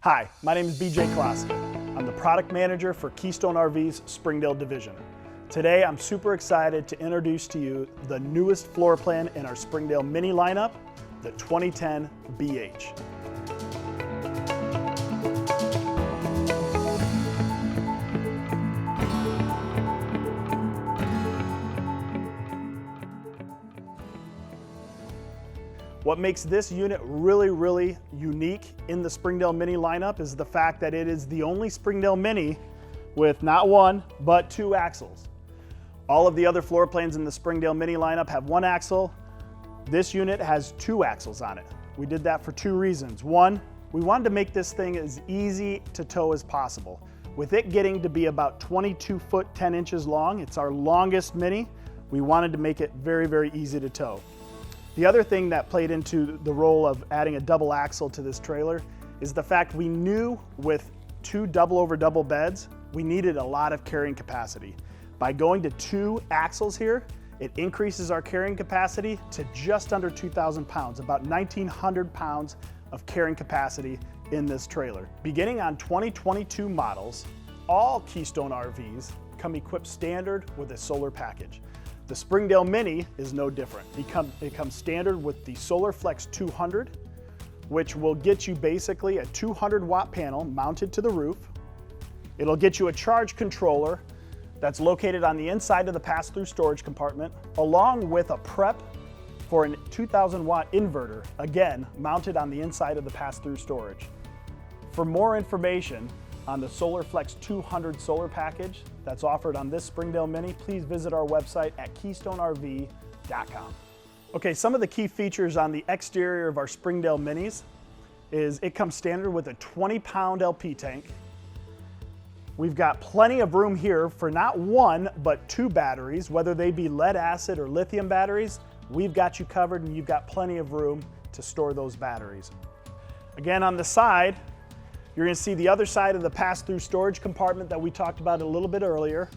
Hi, my name is BJ Kloska. I'm the product manager for Keystone RV's Springdale division. Today, I'm super excited to introduce to you the newest floor plan in our Springdale Mini lineup, the 2010 BH. What makes this unit really unique in the Springdale Mini lineup is the fact that it is the only Springdale Mini with not one, but two axles. All of the other floor plans in the Springdale Mini lineup have one axle. This unit has two axles on it. We did that for two reasons. One, we wanted to make this thing as easy to tow as possible. With it getting to be about 22 foot 10 inches long, it's our longest Mini, we wanted to make it very easy to tow. The other thing that played into the role of adding a double axle to this trailer is the fact we knew with two double over double beds, we needed a lot of carrying capacity. By going to two axles here, it increases our carrying capacity to just under 2,000 pounds, about 1,900 pounds of carrying capacity in this trailer. Beginning on 2022 models, all Keystone RVs come equipped standard with a solar package. The Springdale Mini is no different. It comes standard with the SolarFlex 200, which will get you basically a 200 watt panel mounted to the roof. It'll get you a charge controller that's located on the inside of the pass-through storage compartment, along with a prep for a 2,000 watt inverter, again, mounted on the inside of the pass-through storage. For more information on the SolarFlex 200 solar package that's offered on this Springdale Mini, please visit our website at keystonerv.com. Okay, some of the key features on the exterior of our Springdale Minis is it comes standard with a 20-pound LP tank. We've got plenty of room here for not one, but two batteries, whether they be lead acid or lithium batteries. We've got you covered and you've got plenty of room to store those batteries. Again, on the side, you're going to see the other side of the pass-through storage compartment that we talked about a little bit earlier.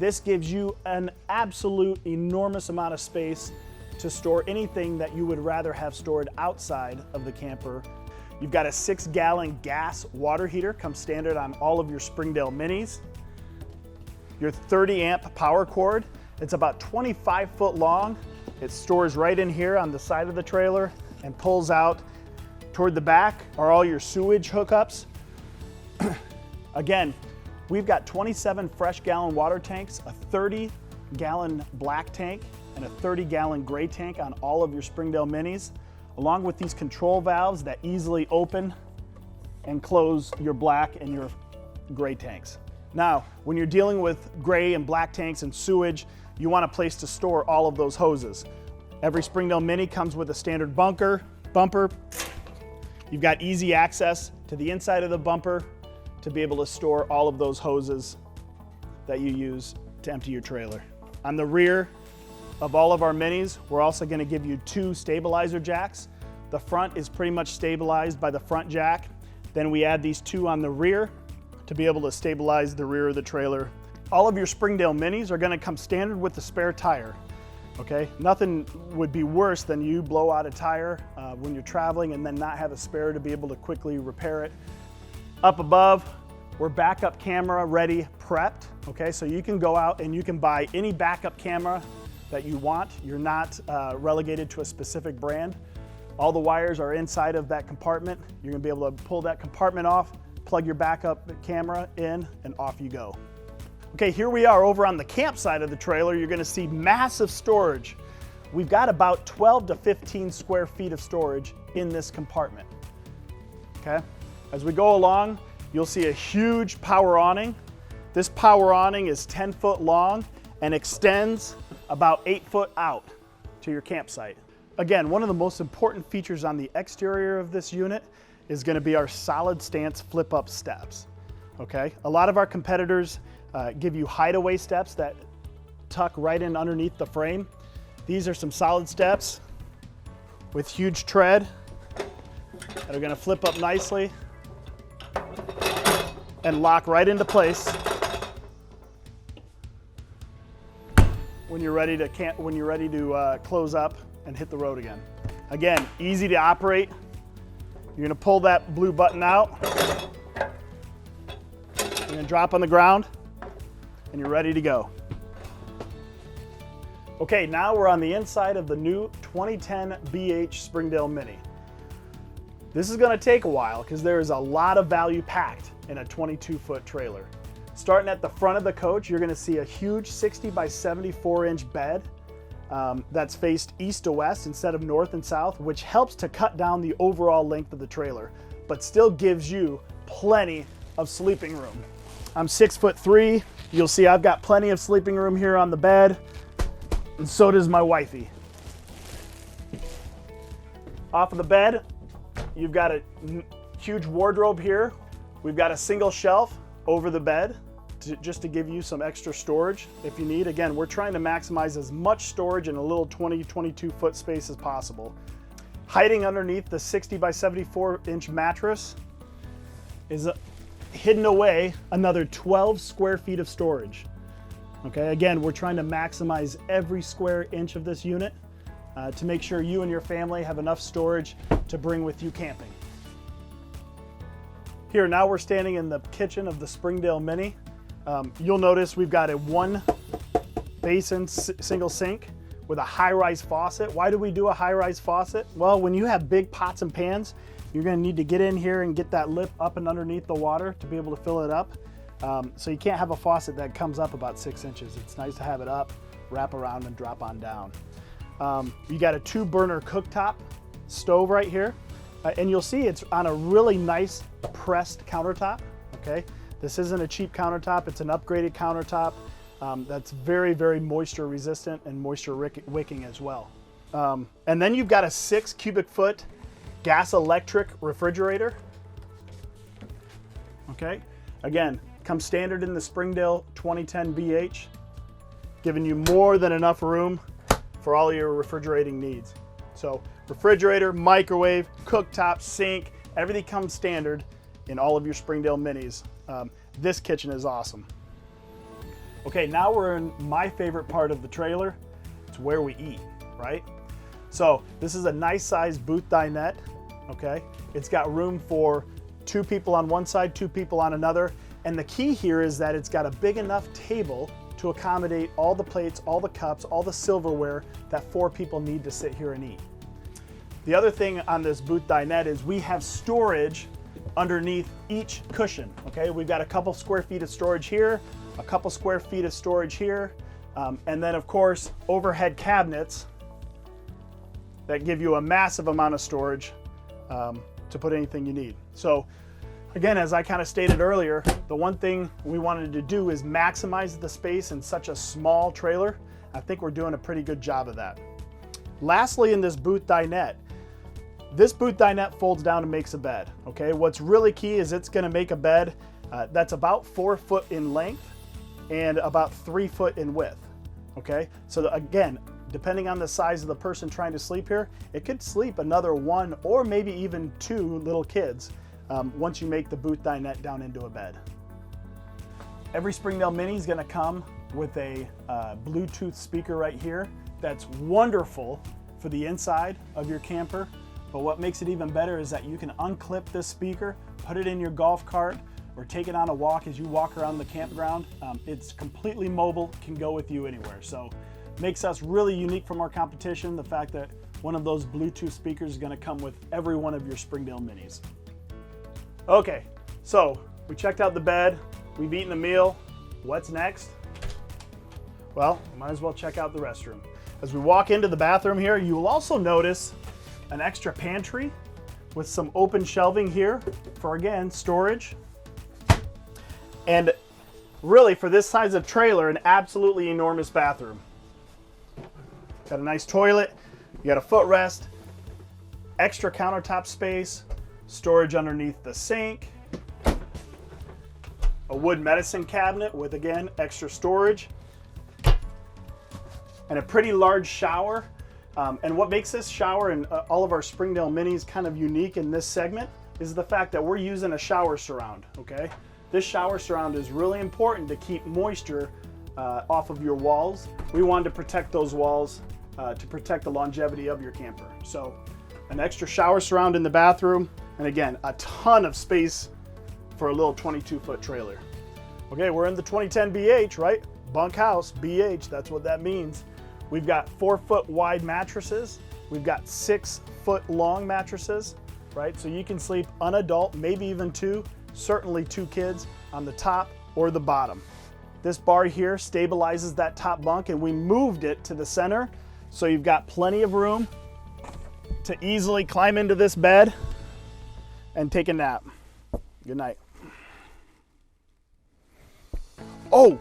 This gives you an absolute enormous amount of space to store anything that you would rather have stored outside of the camper. You've got a 6-gallon gas water heater, comes standard on all of your Springdale Minis. Your 30-amp power cord, it's about 25 foot long. It stores right in here on the side of the trailer and pulls out. Toward the back are all your sewage hookups. Again, we've got 27 fresh gallon water tanks, a 30-gallon black tank, and a 30-gallon gray tank on all of your Springdale Minis, along with these control valves that easily open and close your black and your gray tanks. Now, when you're dealing with gray and black tanks and sewage, you want a place to store all of those hoses. Every Springdale Mini comes with a standard bumper. You've got easy access to the inside of the bumper to be able to store all of those hoses that you use to empty your trailer. On the rear of all of our Minis, we're also going to give you two stabilizer jacks. The front is pretty much stabilized by the front jack. Then we add these two on the rear to be able to stabilize the rear of the trailer. All of your Springdale Minis are going to come standard with the spare tire. Okay, nothing would be worse than you blow out a tire when you're traveling and then not have a spare to be able to quickly repair it. Up above, we're backup camera ready, prepped. Okay, so you can go out and you can buy any backup camera that you want. You're not relegated to a specific brand. All the wires are inside of that compartment. You're gonna be able to pull that compartment off, plug your backup camera in, and off you go. Okay, here we are over on the camp side of the trailer. You're gonna see massive storage. We've got about 12 to 15 square feet of storage in this compartment, okay? As we go along, you'll see a huge power awning. This power awning is 10 foot long and extends about 8 foot out to your campsite. Again, one of the most important features on the exterior of this unit is gonna be our solid stance flip up steps, okay? A lot of our competitors give you hideaway steps that tuck right in underneath the frame. These are some solid steps with huge tread that are gonna flip up nicely and lock right into place when you're ready to close up and hit the road again. Again, easy to operate. You're gonna pull that blue button out, You're gonna drop on the ground and you're ready to go. Okay, now we're on the inside of the new 2010 BH Springdale Mini. This is gonna take a while because there is a lot of value packed in a 22-foot trailer. Starting at the front of the coach, you're gonna see a huge 60 by 74 inch bed that's faced east to west instead of north and south, which helps to cut down the overall length of the trailer, but still gives you plenty of sleeping room. I'm 6'3". You'll see I've got plenty of sleeping room here on the bed, and so does my wifey. Off of the bed, you've got a huge wardrobe here. We've got a single shelf over the bed just to give you some extra storage if you need. Again, we're trying to maximize as much storage in a little 22 foot space as possible. Hiding underneath the 60 by 74 inch mattress is hidden away another 12 square feet of storage. Okay, again, we're trying to maximize every square inch of this unit to make sure you and your family have enough storage to bring with you camping. Here, now we're standing in the kitchen of the Springdale Mini. You'll notice we've got a one basin single sink with a high-rise faucet. Why do we do a high-rise faucet? Well, when you have big pots and pans, you're gonna need to get in here and get that lip up and underneath the water to be able to fill it up. So you can't have a faucet that comes up about 6 inches. It's nice to have it up, wrap around, and drop on down. You got a 2-burner cooktop stove right here. And you'll see it's on a really nice pressed countertop, okay? This isn't a cheap countertop, it's an upgraded countertop that's very, very moisture resistant and moisture wicking as well. And then you've got a 6 cubic foot gas electric refrigerator, okay? Again, comes standard in the Springdale 2010 BH, giving you more than enough room for all your refrigerating needs. So refrigerator, microwave, cooktop, sink, everything comes standard in all of your Springdale Minis. This kitchen is awesome. Okay, now we're in my favorite part of the trailer. It's where we eat, right? So this is a nice sized booth dinette, okay? It's got room for 2 people on one side, 2 people on another. And the key here is that it's got a big enough table to accommodate all the plates, all the cups, all the silverware that 4 people need to sit here and eat. The other thing on this booth dinette is we have storage underneath each cushion, okay? We've got a couple square feet of storage here, a couple square feet of storage here, and then of course, overhead cabinets that give you a massive amount of storage to put anything you need. So again, as I kind of stated earlier, the one thing we wanted to do is maximize the space in such a small trailer. I think we're doing a pretty good job of that. Lastly, in this booth dinette, this booth dinette folds down and makes a bed, okay? What's really key is it's gonna make a bed that's about 4 foot in length and about 3 foot in width, okay? So again, depending on the size of the person trying to sleep here, it could sleep another 1 or maybe even 2 little kids once you make the booth dinette down into a bed. Every Springdale Mini is gonna come with a Bluetooth speaker right here that's wonderful for the inside of your camper. But what makes it even better is that you can unclip this speaker, put it in your golf cart, or take it on a walk as you walk around the campground. It's completely mobile, can go with you anywhere. So makes us really unique from our competition, the fact that one of those Bluetooth speakers is gonna come with every one of your Springdale Minis. Okay, so we checked out the bed, we've eaten a meal. What's next? Well, might as well check out the restroom. As we walk into the bathroom here, you will also notice an extra pantry with some open shelving here for, again, storage. And really, for this size of trailer, an absolutely enormous bathroom. Got a nice toilet, you got a footrest, extra countertop space, storage underneath the sink, a wood medicine cabinet with, again, extra storage, and a pretty large shower. And what makes this shower and all of our Springdale Minis kind of unique in this segment is the fact that we're using a shower surround, okay? This shower surround is really important to keep moisture off of your walls. We wanted to protect those walls to protect the longevity of your camper. So an extra shower surround in the bathroom, and again, a ton of space for a little 22-foot trailer. Okay, we're in the 2010 BH, right? Bunkhouse, BH, that's what that means. We've got 4-foot wide mattresses. We've got 6-foot long mattresses, right? So you can sleep an adult, maybe even two, certainly two kids on the top or the bottom. This bar here stabilizes that top bunk, and we moved it to the center. So you've got plenty of room to easily climb into this bed and take a nap. Good night. Oh,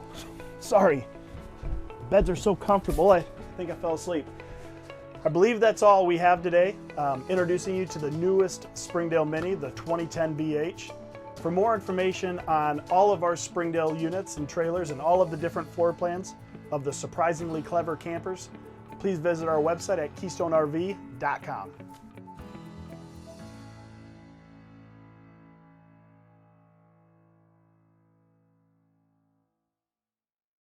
sorry. Beds are so comfortable, I think I fell asleep. I believe that's all we have today. Introducing you to the newest Springdale Mini, the 2010 BH. For more information on all of our Springdale units and trailers and all of the different floor plans of the surprisingly clever campers, please visit our website at KeystoneRV.com.